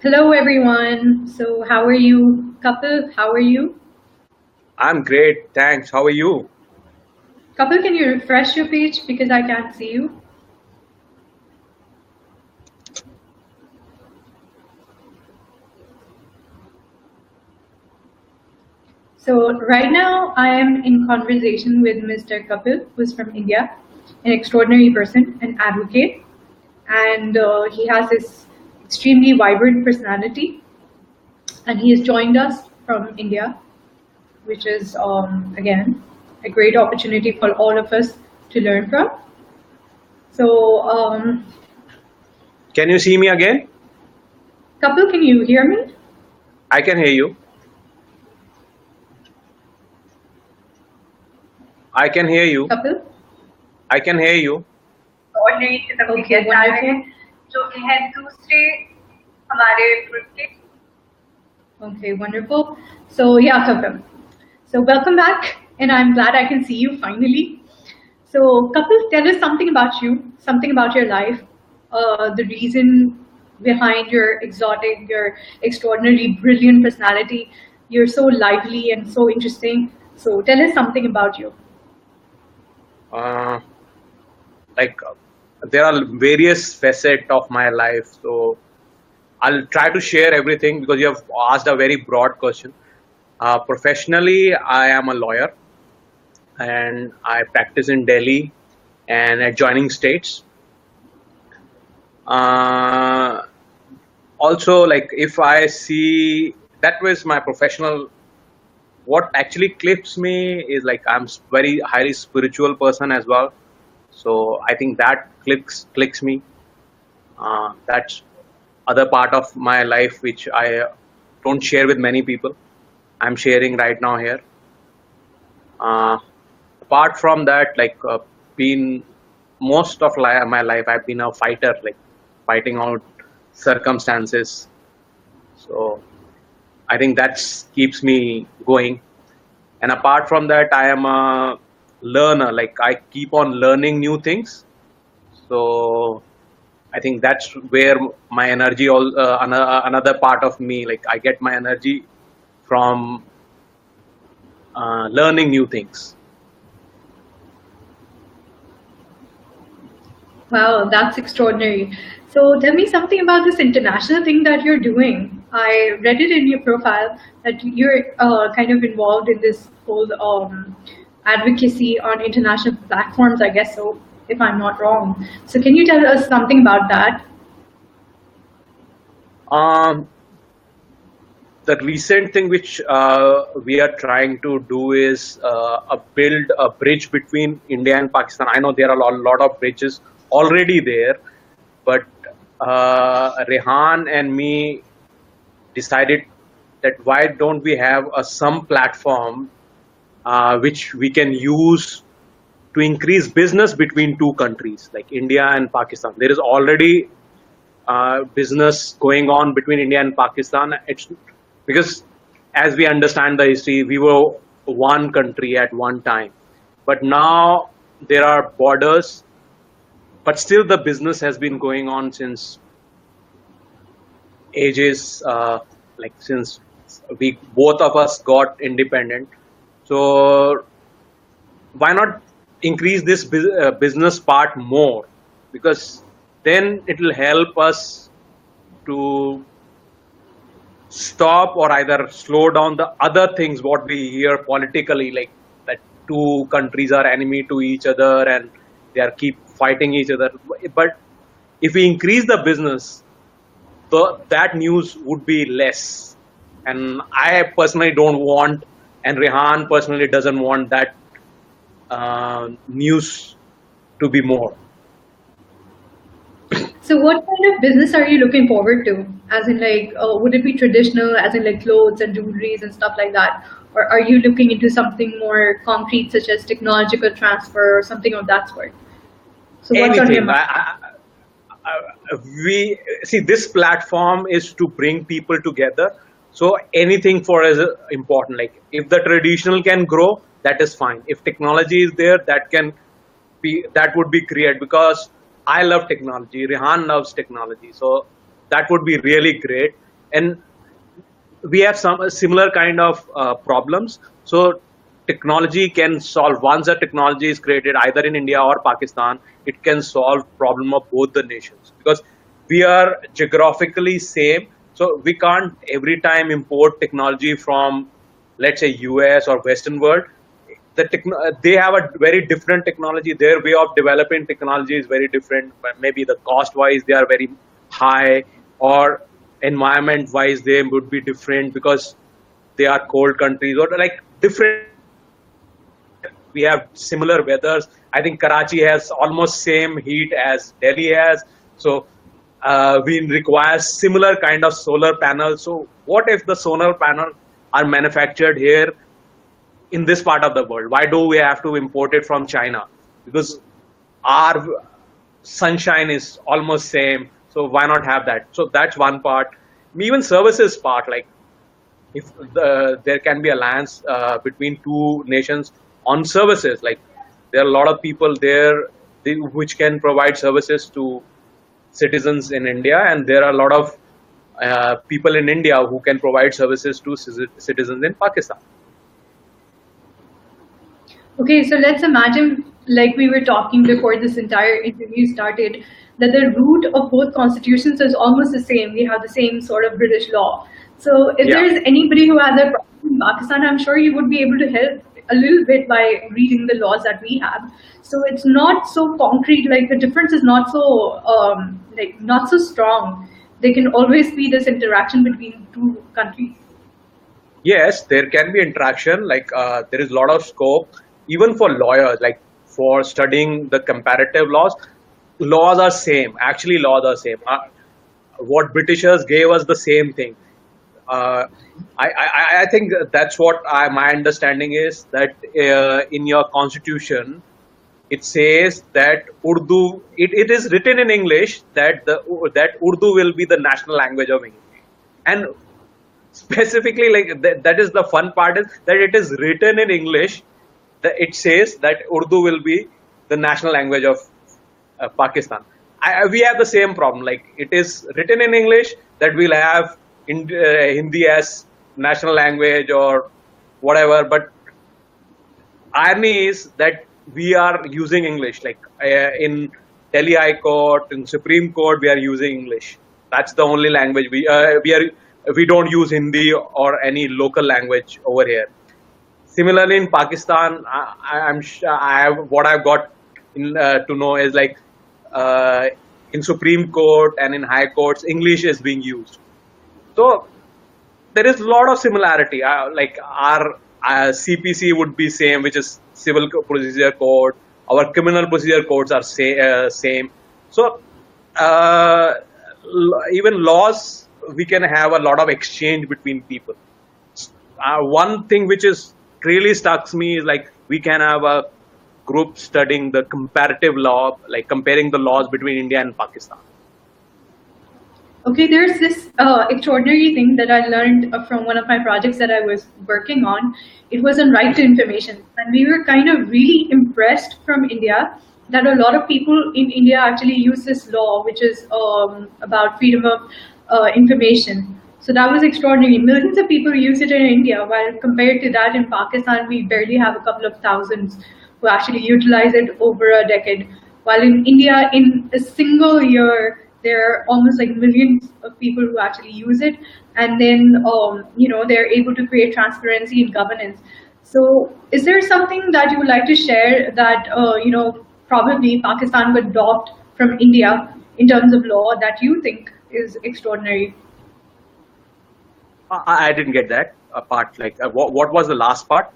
Hello, everyone. So, how are you? Kapil, how are you? I'm great, thanks. How are you? Kapil, can you refresh your page because I can't see you? So, right now, I am in conversation with Mr. Kapil, who's from India, an extraordinary person, an advocate, and he has this extremely vibrant personality. And he has joined us from India, which is, again, a great opportunity for all of us to learn from. So, Can you see me again? Kapil, can you hear me? I can hear you. I can hear you. Kapil? I can hear you. Already तक Okay, guest आ रहे हैं wonderful. जो कि है दूसरे हमारे group के Okay, wonderful. So yeah, Kapil. So welcome back, and I'm glad I can see you finally. So Kapil, tell us something about you, something about your life, the reason behind your exotic, your extraordinarily brilliant personality. You're so lively and so interesting. So tell us something about you. Uh, like there are various facets of my life, so I'll try to share everything because you have asked a very broad question. Professionally, I am a lawyer and I practice in Delhi and adjoining states. Uh, Also, like if I see that was my professional, what actually clips me is like I'm very highly spiritual person as well. So I think that clicks me. That's other part of my life which I don't share with many people. I'm sharing right now here. Uh, Apart from that, like been most of my life, I've been a fighter, like fighting out circumstances. So I think that keeps me going. And apart from that, I am a learner. Like I keep on learning new things. So I think that's where my energy, another part of me, like I get my energy from learning new things. Wow, that's extraordinary. So tell me something about this international thing that you're doing. I read it in your profile that you're kind of involved in this whole advocacy on international platforms, I guess so, if I'm not wrong. So can you tell us something about that? Um, the recent thing which we are trying to do is build a bridge between India and Pakistan. I know there are a lot of bridges already there, but Rehan and me decided that why don't we have some platform which we can use to increase business between two countries like India and Pakistan. There is already business going on between India and Pakistan. It's because as we understand the history, we were one country at one time, but now there are borders, but still the business has been going on since ages, like since we both of us got independent. So why not increase this business part more, because then it will help us to stop or either slow down the other things what we hear politically, like that two countries are enemy to each other and they are keep fighting each other. But if we increase the business, that news would be less. And I personally don't want, and Rehan personally doesn't want that news to be more. So what kind of business are you looking forward to? As in like, would it be traditional, as in like clothes and jewelries and stuff like that? Or are you looking into something more concrete, such as technological transfer or something of that sort? So what's on your Anything. mind? We see this platform is to bring people together. So anything for us is important. Like if the traditional can grow, that is fine. If technology is there, that would be great, because I love technology. Rehan loves technology, so that would be really great. and we have some similar kind of problems. So technology can solve, once a technology is created either in India or Pakistan, it can solve problem of both the nations, because we are geographically same. So we can't every time import technology from, let's say, US or Western world. They have a very different technology. Their way of developing technology is very different. But maybe the cost wise they are very high, or environment wise they would be different because they are cold countries, or like different. We have similar weathers. I think Karachi has almost same heat as Delhi has. So we require similar kind of solar panels. So what if the solar panel are manufactured here in this part of the world? Why do we have to import it from China? Because our sunshine is almost same. So why not have that? So that's one part. Even services part, like if there can be alliance between two nations on services, like there are a lot of people there which can provide services to citizens in India, and there are a lot of people in India who can provide services to citizens in Pakistan. Okay, so let's imagine, like we were talking before this entire interview started, that the root of both constitutions is almost the same. We have the same sort of British law. So if Yeah. there's anybody who has a problem in Pakistan, I'm sure you would be able to help a little bit by reading the laws that we have. So it's not so concrete, like the difference is not so not so strong. There can always be this interaction between two countries. Yes, there can be interaction. Like there is a lot of scope, even for lawyers, like for studying the comparative laws. Laws are same. Actually, laws are same. What Britishers gave us the same thing. Uh, I think that's what my understanding is, that in your constitution it says that Urdu. It is written in English that that Urdu will be the national language of India, and specifically, like that is the fun part, is that it is written in English, that it says that Urdu will be the national language of Pakistan. We have the same problem, like it is written in English that we'll have Hindi as national language or whatever, but irony is that we are using English, like in Delhi High Court, in Supreme Court, we are using English. That's the only language we don't use Hindi or any local language over here. Similarly, in Pakistan, I'm sure what I've got to know is like in Supreme Court and in High Courts, English is being used. So there is a lot of similarity. Like our CPC would be same, which is Civil Procedure Code. Our criminal procedure codes are same. So even laws, we can have a lot of exchange between people. One thing which is really stuck me is like we can have a group studying the comparative law, like comparing the laws between India and Pakistan. Okay, there's this extraordinary thing that I learned from one of my projects that I was working on. It was on right to information. And we were kind of really impressed from India that a lot of people in India actually use this law, which is about freedom of information. So that was extraordinary. Millions of people use it in India, while compared to that in Pakistan, we barely have a couple of thousands who actually utilize it over a decade. While in India, in a single year, there are almost like millions of people who actually use it, and then they're able to create transparency in governance. So, is there something that you would like to share that probably Pakistan would adopt from India in terms of law that you think is extraordinary? I didn't get that part. Like, what was the last part?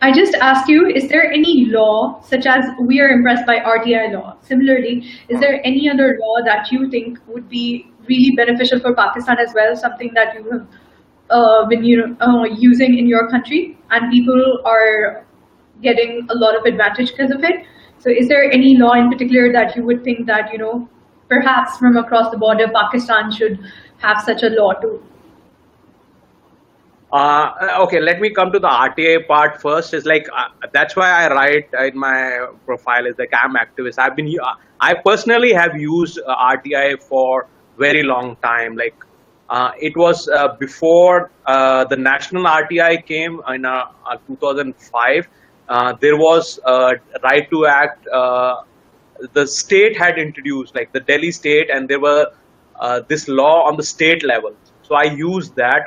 I just asked you, is there any law, such as we are impressed by RTI law? Similarly, is there any other law that you think would be really beneficial for Pakistan as well? Something that you have been using in your country, and people are getting a lot of advantage because of it. So, is there any law in particular that you would think that perhaps from across the border, Pakistan should have such a law too? Okay, let me come to the RTA part first. Is like that's why I write in my profile is like I'm activist. I personally have used RTI for very long time. Like It was before the national RTI came in 2005. There was right to act. The state had introduced, like the Delhi state, and there were this law on the state level. So I used that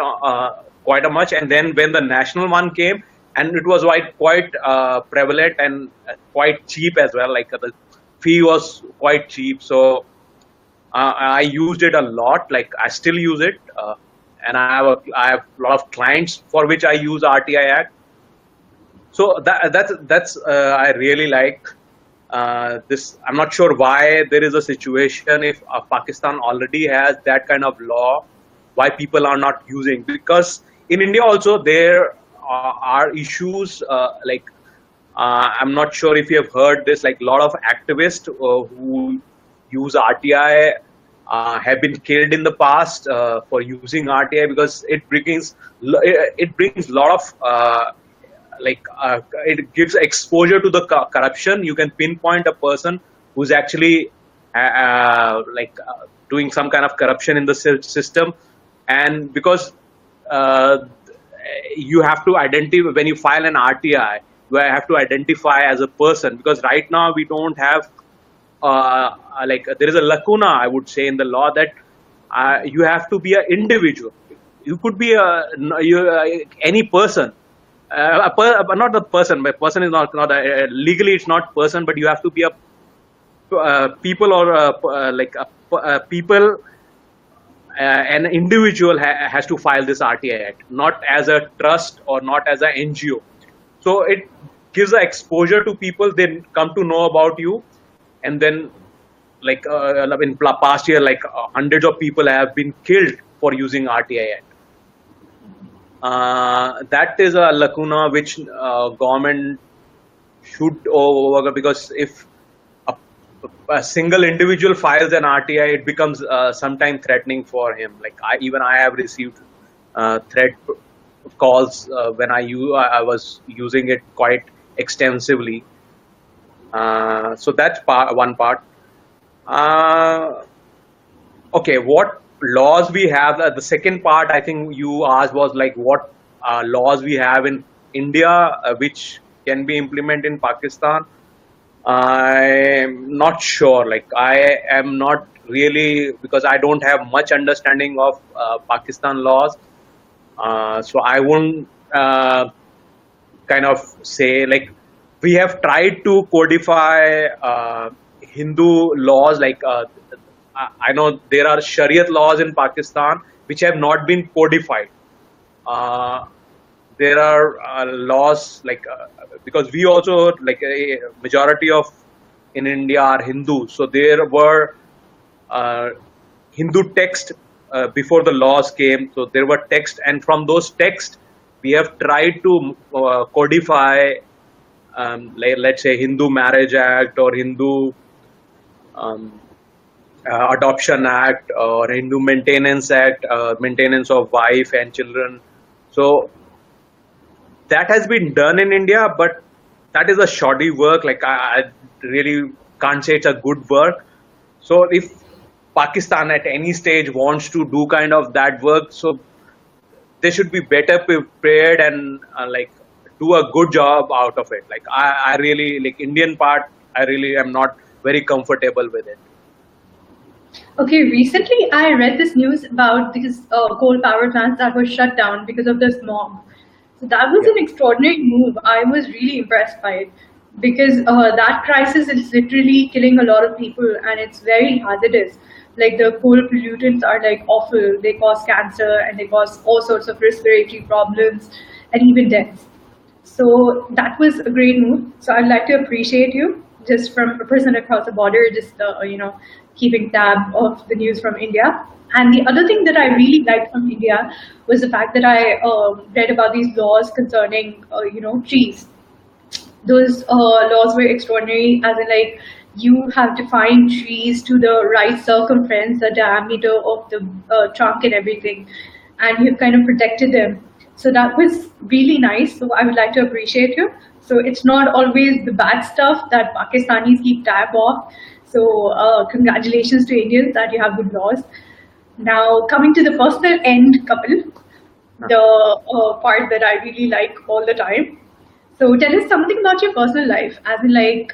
quite a much. And then when the national one came, and it was quite prevalent and quite cheap as well. Like the fee was quite cheap. So I used it a lot. Like I still use it, and I have a lot of clients for which I use RTI Act. So that's I really like this. I'm not sure why there is a situation if Pakistan already has that kind of law, why people are not using. Because in India also there are issues like I'm not sure if you have heard this. Like a lot of activists who use RTI have been killed in the past for using RTI because it brings a lot of it gives exposure to the corruption. You can pinpoint a person who's actually doing some kind of corruption in the system, and because you have to identify when you file an RTI, you have to identify as a person, because right now we don't have there is a lacuna, I would say, in the law that you have to be an individual. You could be any person, not the person. But person is not legally it's not person, but you have to be a people or people. An individual has to file this RTI Act, not as a trust or not as an NGO. So it gives a exposure to people. They come to know about you, and then in past year, hundreds of people have been killed for using RTI Act. That is a lacuna which government should overcome, because if a single individual files an RTI, it becomes sometimes threatening for him. Like I have received threat calls when I was using it quite extensively. So that's one part. Okay, what laws we have? The second part I think you asked was like what laws we have in India which can be implemented in Pakistan. I'm not sure. Like I am not really, because I don't have much understanding of Pakistan laws. So I won't kind of say, like, we have tried to codify Hindu laws. Like I know there are Shariat laws in Pakistan which have not been codified. There are laws because we also, like, a majority of in India are Hindu, so there were Hindu text before the laws came. So there were texts, and from those texts we have tried to codify, let's say, Hindu Marriage Act or Hindu Adoption Act or Hindu Maintenance Act, maintenance of wife and children. So that has been done in India, but that is a shoddy work. Like I really can't say it's a good work. So if Pakistan at any stage wants to do kind of that work, so they should be better prepared and do a good job out of it. Like I really, like, Indian part, I really am not very comfortable with it. Okay, recently I read this news about these coal power plants that were shut down because of the smog. So that was an extraordinary move. I was really impressed by it, because that crisis is literally killing a lot of people, and it's very hazardous. Like, the coal pollutants are like awful. They cause cancer and they cause all sorts of respiratory problems and even deaths. So that was a great move. So I'd like to appreciate you, just from a person across the border, just keeping tab of the news from India. And the other thing that I really liked from India was the fact that I read about these laws concerning trees. Those laws were extraordinary, as in, like, you have defined trees to the right circumference, the diameter of the trunk and everything, and you've kind of protected them. So that was really nice. So I would like to appreciate you. So it's not always the bad stuff that Pakistanis keep tab of. So congratulations to Indians that you have good laws. Now, coming to the personal end, Kapil, the part that I really like all the time. So, tell us something about your personal life. As in, like,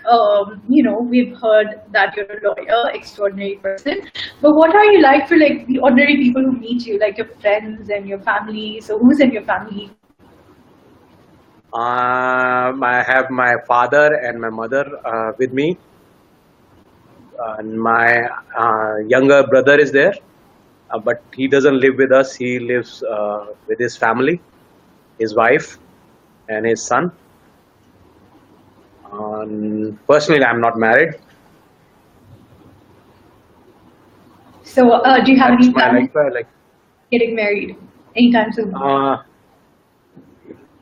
we've heard that you're a lawyer, extraordinary person. But what are you like for like the ordinary people who meet you, like your friends and your family? So, who's in your family? I have my father and my mother with me, and my younger brother is there, but he doesn't live with us. He lives with his family, his wife, and his son. Personally, I'm not married. So, do you have That's any my plans like. getting married anytime soon?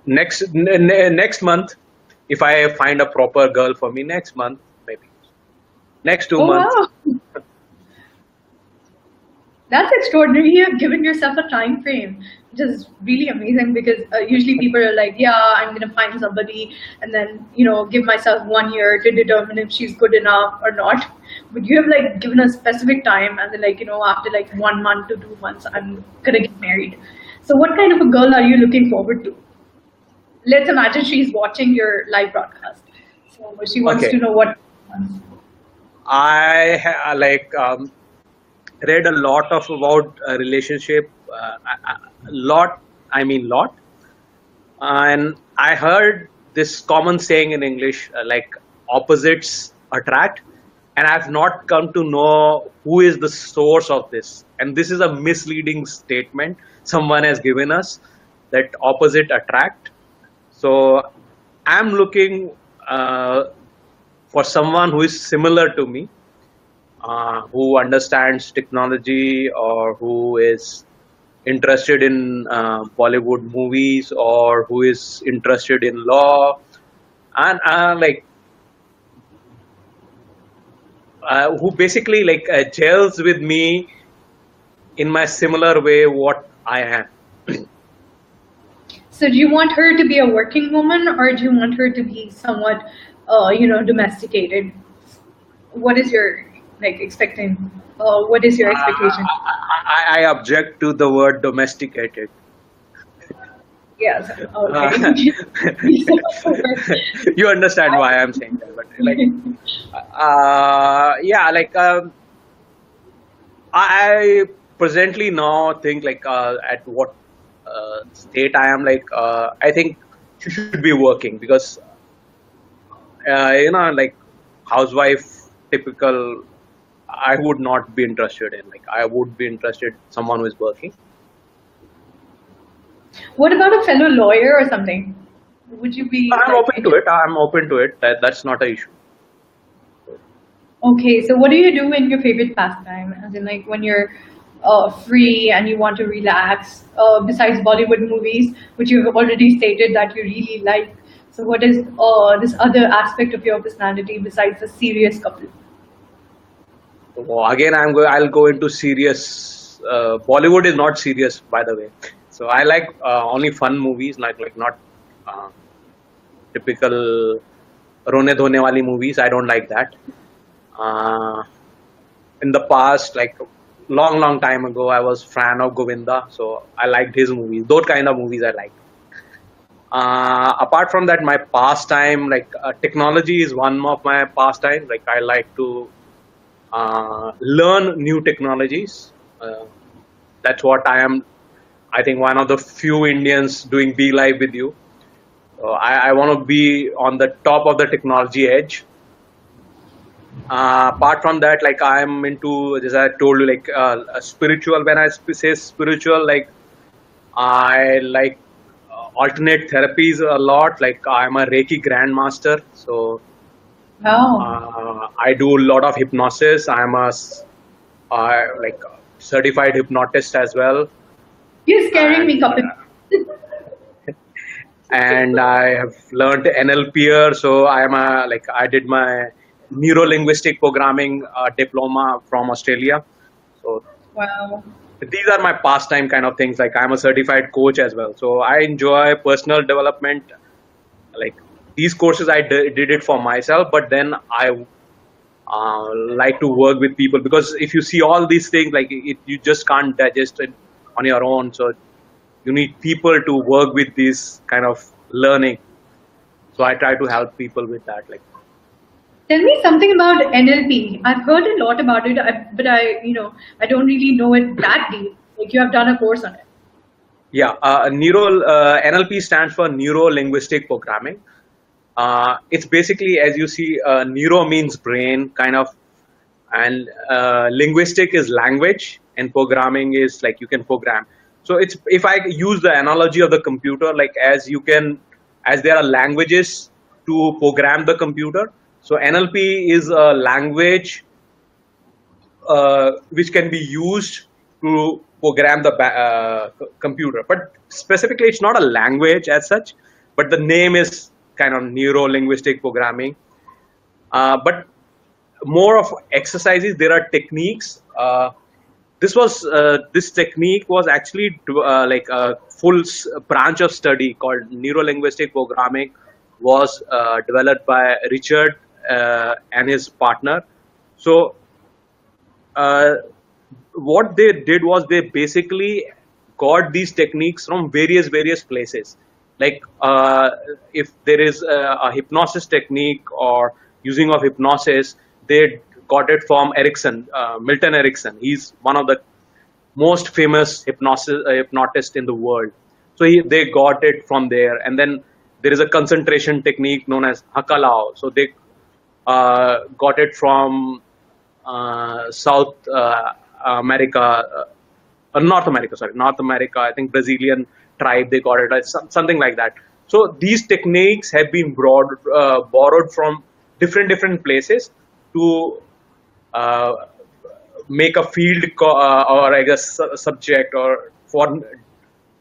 Next month, if I find a proper girl for me, next month maybe. Next 2 months. Wow, that's extraordinary. You have given yourself a time frame, which is really amazing because usually people are like, yeah, I'm going to find somebody and then, give myself 1 year to determine if she's good enough or not. But you have like given a specific time and then like, after like 1 month to 2 months, I'm going to get married. So what kind of a girl are you looking forward to? Let's imagine she's watching your live broadcast. So she wants Okay. to know what. Read a lot of about relationship, lot, I mean lot, and I heard this common saying in English, like opposites attract, and I've not come to know who is the source of this, and this is a misleading statement someone has given us, that opposite attract. So I'm looking for someone who is similar to me, who understands technology, or who is interested in Bollywood movies, or who is interested in law, and who basically gels with me in my similar way what I am. So do you want her to be a working woman or do you want her to be somewhat, domesticated? What is your expecting? What is your expectation? I object to the word domesticated. Yes. Okay. You understand why I'm saying that, but I presently now think at what state I am. I think she should be working, because housewife typical, I would not be interested in. I would be interested someone who is working. What about a fellow lawyer or something? Would you be? I'm open to it. I'm open to it. That's not an issue. Okay, so what do you do in your favorite pastime? As in, when you're free and you want to relax, besides Bollywood movies, which you've already stated that you really like. So, what is this other aspect of your personality besides the serious couple? Again, I'll go into serious. Bollywood is not serious, by the way. So I like only fun movies, not typical rone dhone wali movies. I don't like that. In the past, long time ago, I was fan of Govinda, so I liked his movies. Those kind of movies I like. Apart from that, my pastime, technology is one of my pastimes. I like to learn new technologies. That's what I am. I think one of the few Indians doing Be Live with you. So I want to be on the top of the technology edge. Apart from that, I am into, as I told you, spiritual. When I say spiritual, I like alternate therapies a lot. I'm a Reiki grandmaster, so I do a lot of hypnosis. I'm a certified hypnotist as well. You're scaring me, Kapil. And I have learned NLP, so I did my neuro-linguistic programming diploma from Australia. So Wow. these are my pastime kind of things. I'm a certified coach as well, so I enjoy personal development. These courses I did it for myself, but then I like to work with people, because if you see all these things, like you just can't digest it on your own. So you need people to work with this kind of learning. So I try to help people with that. Like, Tell me something about NLP. I've heard a lot about it, but I don't really know it that deep. Like you have done a course on it. yeah, NLP stands for neuro linguistic programming. It's basically, as you see, neuro means brain, kind of, and linguistic is language, and programming is like you can program. So it's, if I use the analogy of the computer, like as there are languages to program the computer, so NLP is a language which can be used to program the computer. But specifically, it's not a language as such, but the name is kind of neuro-linguistic programming. But more of exercises, there are techniques. This technique was actually like a full branch of study called neuro-linguistic programming, was developed by Richard and his partner. So what they did was they basically got these techniques from various places. Like if there is a hypnosis technique or using of hypnosis, they got it from Milton Erickson. He's one of the most famous hypnotist in the world. So they got it from there. And then there is a concentration technique known as Hakalao. So they got it from South America, North America. I think Brazilian tribe, they got it, something like that. So these techniques have been borrowed from different places to make a field or I guess subject or for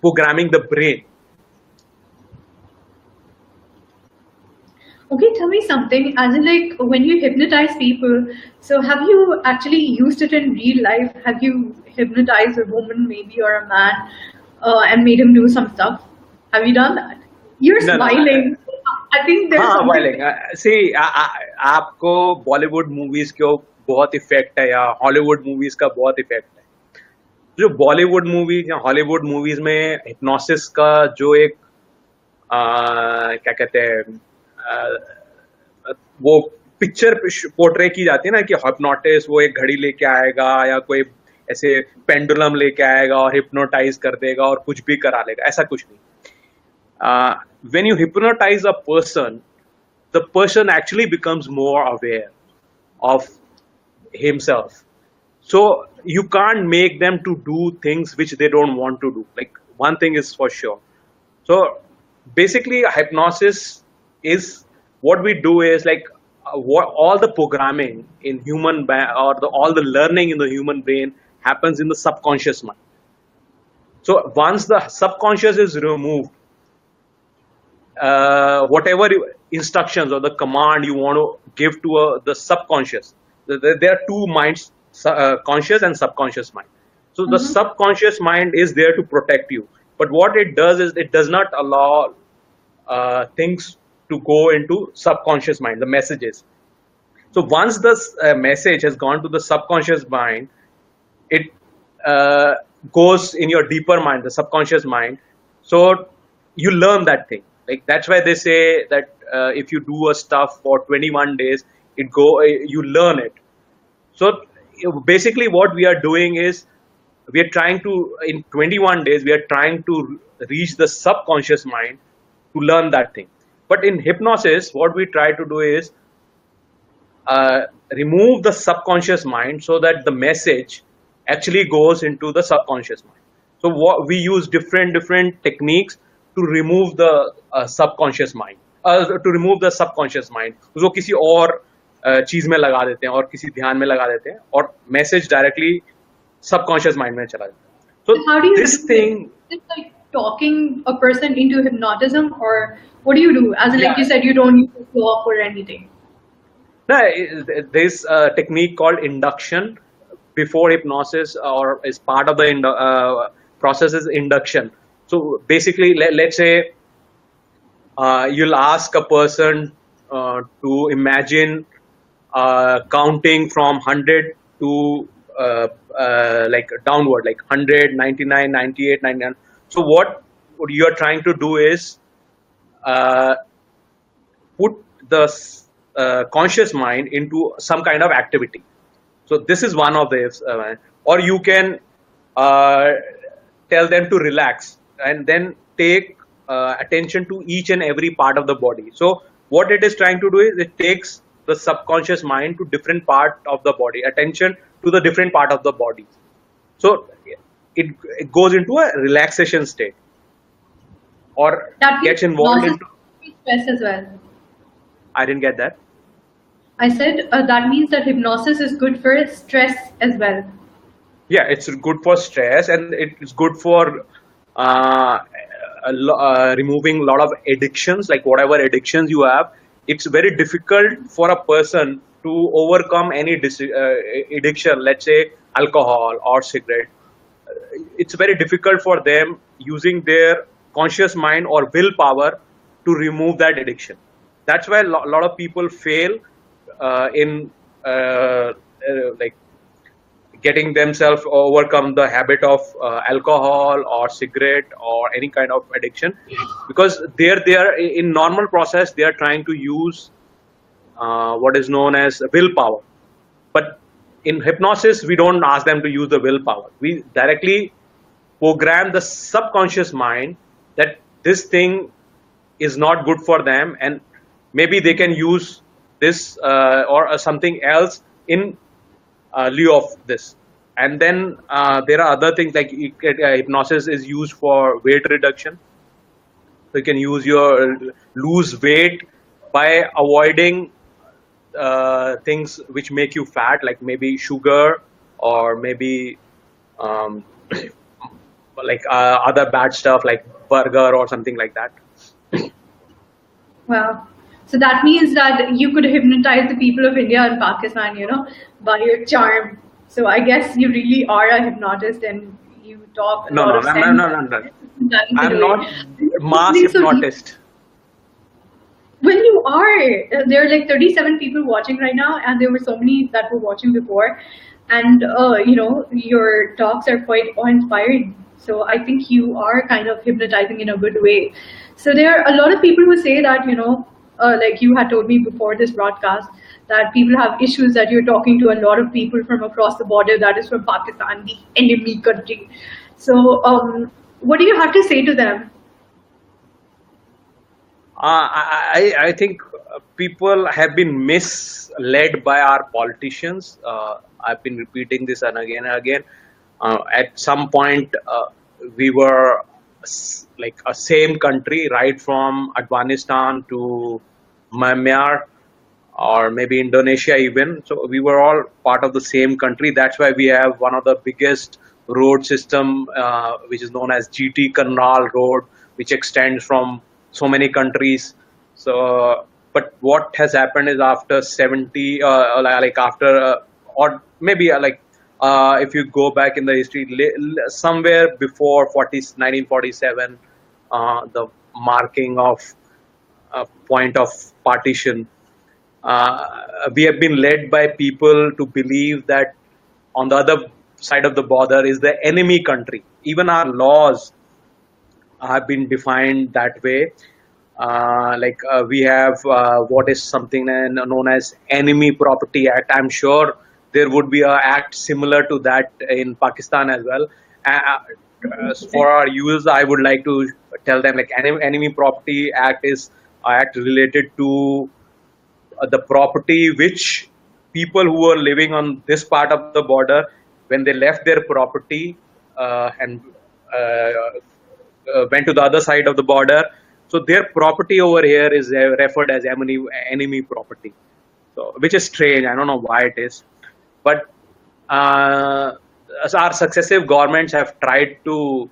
programming the brain. Okay, tell me something. As in, like when you hypnotize people, so have you actually used it in real life? Have you hypnotized a woman, maybe, or a man, and made him do some stuff? Have you done that? You're No, smiling. I think there's हाँ, something. Oiling सी आपको Bollywood movies के बहुत effect है या Hollywood movies का बहुत effect है. जो बॉलीवुड मूवीज या हॉलीवुड मूवीज में हिप्नोसिस का जो एक क्या कहते हैं वो पिक्चर पोर्ट्रे की जाती है ना, कि हिप्नोटिस्ट वो एक घड़ी लेके आएगा या कोई ऐसे पेंडुलम लेके आएगा और हिप्नोटाइज कर देगा और कुछ भी करा लेगा, ऐसा कुछ नहीं. When you hypnotize a person, the person actually becomes more aware of himself. So you can't make them to do things which they don't want to do. Like, one thing is for sure. So basically, hypnosis is, what we do is like all the programming in all the learning in the human brain happens in the subconscious mind. So once the subconscious is removed, whatever instructions or the command you want to give to the subconscious, there are two minds, conscious and subconscious mind. So the subconscious mind is there to protect you, but what it does is it does not allow things to go into subconscious mind, the messages. So once the message has gone to the subconscious mind, it goes in your deeper mind, the subconscious mind. So you learn that thing. Like, that's why they say that if you do a stuff for 21 days, you learn it. So basically what we are doing is, we are trying to, in 21 days, we are trying to reach the subconscious mind to learn that thing. But in hypnosis, what we try to do is remove the subconscious mind so that the message actually goes into the subconscious mind. So we use different techniques to remove the subconscious mind, to remove the subconscious mind. उसको किसी और चीज में लगा देते हैं और किसी ध्यान में लगा देते हैं और मैसेज डायरेक्टली सबकॉन्शियस माइंड में चला जाता है. So how do you this thing, is it like talking a person into hypnotism, or what do you do? As in, like Yeah. you said, you don't use the clock or anything. no, there's a technique called induction before hypnosis, or as part of the process is induction. So basically, let's say you'll ask a person to imagine counting from 100 to like downward, like 100, 99, 98, 99. So what you're trying to do is uh, put the conscious mind into some kind of activity. So this is one of these, or you can uh, tell them to relax and then take attention to each and every part of the body. So what it is trying to do is it takes the subconscious mind to different part of the body, attention to the different part of the body. So it goes into a relaxation state or That means gets involved hypnosis into. is stress as well. I didn't get that. I said that means that hypnosis is good for stress as well. Yeah, it's good for stress and it's good for removing a lot of addictions, like whatever addictions you have. It's very difficult for a person to overcome any addiction, let's say alcohol or cigarette. It's very difficult for them using their conscious mind or willpower to remove that addiction. That's why a lot of people fail in like getting themselves overcome the habit of alcohol or cigarette or any kind of addiction, because they are in normal process they are trying to use what is known as willpower. But in hypnosis we don't ask them to use the willpower. We directly program the subconscious mind that this thing is not good for them and maybe they can use this or something else in lieu of this. And then there are other things like hypnosis is used for weight reduction. So you can use your lose weight by avoiding things which make you fat, like maybe sugar or maybe um, like other bad stuff like burger or something like that. Wow. So that means that you could hypnotize the people of India and Pakistan, by your charm. So I guess you really are a hypnotist and you talk a No, lot no, of no, sense. no, no, no, no. That's the I'm way. not mass Something so deep. hypnotist. Well, you are. There are like 37 people watching right now, and there were so many that were watching before. And, your talks are quite awe-inspiring. So I think you are kind of hypnotizing in a good way. So there are a lot of people who say that, like you had told me before this broadcast, that people have issues that you're talking to a lot of people from across the border, that is from Pakistan, the enemy country. So what do you have to say to them? I think people have been misled by our politicians. I've been repeating this and again. At some point, we were like a same country, right from Afghanistan to Myanmar or maybe Indonesia even. So we were all part of the same country. That's why we have one of the biggest road system, which is known as GT Canal Road, which extends from so many countries. So, but what has happened is after 70, like after, or maybe if you go back in the history, somewhere before 1947, the marking of point of partition, we have been led by people to believe that on the other side of the border is the enemy country. Even our laws have been defined that way. We have what is something known as Enemy Property Act. I'm sure there would be an act similar to that in Pakistan as well. For our users, I would like to tell them like Enemy Property Act is an act related to the property which people who were living on this part of the border, when they left their property and went to the other side of the border, so their property over here is referred as enemy property. So which is strange. I don't know why it is, but as our successive governments have tried to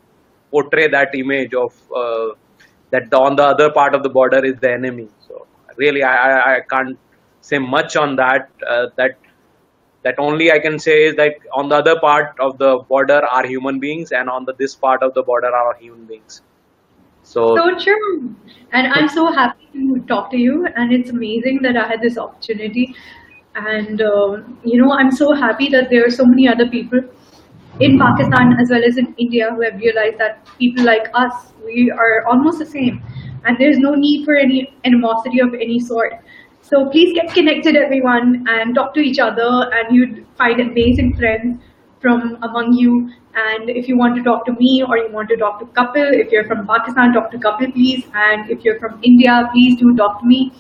portray that image of that on the other part of the border is the enemy. So really, I can't say much on that. That only I can say is that on the other part of the border are human beings, and on this part of the border are human beings. So So true. And I'm so happy to talk to you. And it's amazing that I had this opportunity. And I'm so happy that there are so many other people in Pakistan as well as in India who have realized that people like us, we are almost the same, and there's no need for any animosity of any sort. So please get connected, everyone, and talk to each other, and you'd find amazing friends from among you. And if you want to talk to me or you want to talk to Kapil, if you're from Pakistan, talk to Kapil, please. And if you're from India, please do talk to me.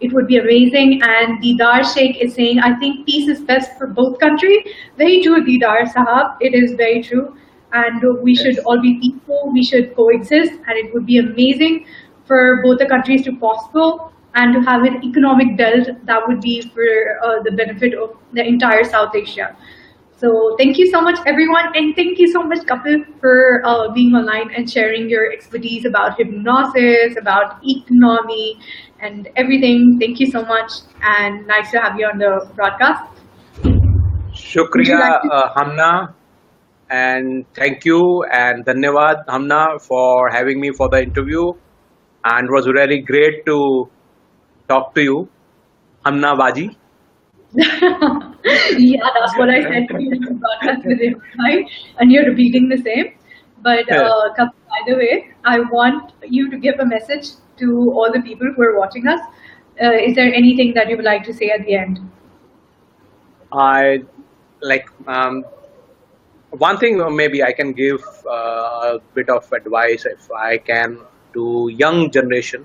It would be amazing. And Didar Sheikh is saying, I think peace is best for both countries. Very true, Didar Sahab. It is very true. And we should Yes. all be peaceful. We should coexist. And it would be amazing for both the countries to prosper and to have an economic belt that would be for the benefit of the entire South Asia. So thank you so much, everyone, and thank you so much, Kapil, for being online and sharing your expertise about hypnosis, about economy, and everything. Thank you so much, and nice to have you on the broadcast. Would you like Shukriya, to? Hamna, and thank you and Dhanyavad, Hamna, for having me for the interview. And it was really great to talk to you, Hamna Baji. Yeah, that's what I said to you in the broadcast with him, right? And you're repeating the same. But Kapil, by the way, I want you to give a message to all the people who are watching us. Is there anything that you would like to say at the end? I like one thing maybe I can give a bit of advice if I can to young generation.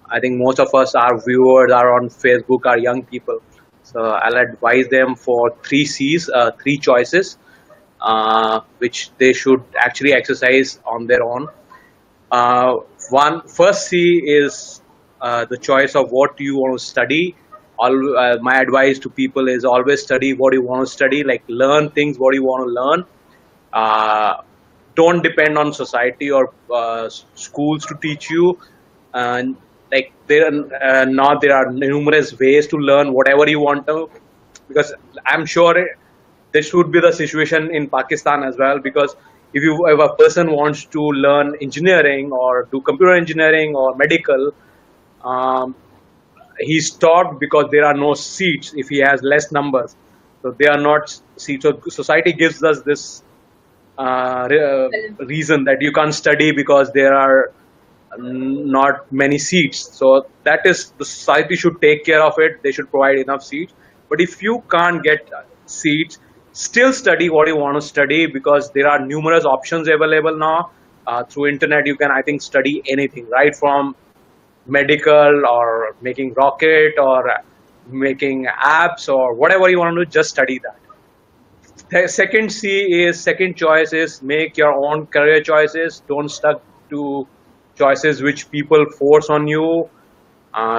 I think most of us, our viewers are on Facebook, are young people. So I'll advise them for three C's, three choices, which they should actually exercise on their own. Uh, first C is the choice of what you want to study. My advice to people is always study what you want to study, like learn things what you want to learn. Uh, don't depend on society or schools to teach you. And like there are numerous ways to learn whatever you want to, because I'm sure this should be the situation in Pakistan as well. Because if a person wants to learn engineering or do computer engineering or medical, um, he's stopped because there are no seats if he has less numbers. So they are not seats. So society gives us this reason that you can't study because there are not many seats. So that is, the society should take care of it. They should provide enough seats. But if you can't get seats, still study what you want to study, because there are numerous options available now. Through internet, you can, I think, study anything, right from medical or making rocket or making apps or whatever you want to do, just study that. Second choice is make your own career choices. Don't stuck to choices which people force on you.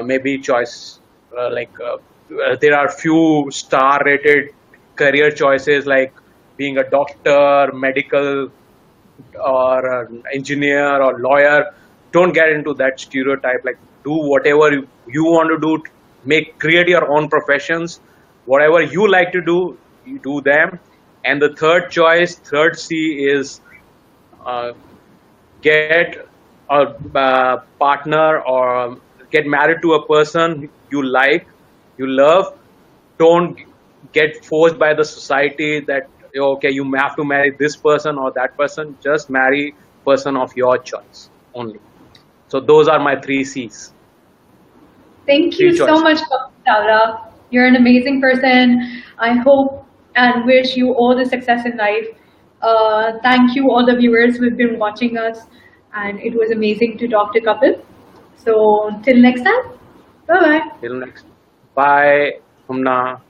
Maybe choice there are few star rated career choices like being a doctor, medical, or an engineer or lawyer. Don't get into that stereotype. Like, do whatever you want to do. Create your own professions. Whatever you like to do, you do them. And the third C is uh, get a partner or get married to a person you like, you love. Don't get forced by the society that okay, you have to marry this person or that person. Just marry person of your choice only. So those are my three C's, Thank three you so choices. much, Kapil Chawla. You're an amazing person. I hope and wish you all the success in life. Thank you, all the viewers who've been watching us, and it was amazing to talk to Kapil. So, till next time, bye bye. Till next. Bye, Humna.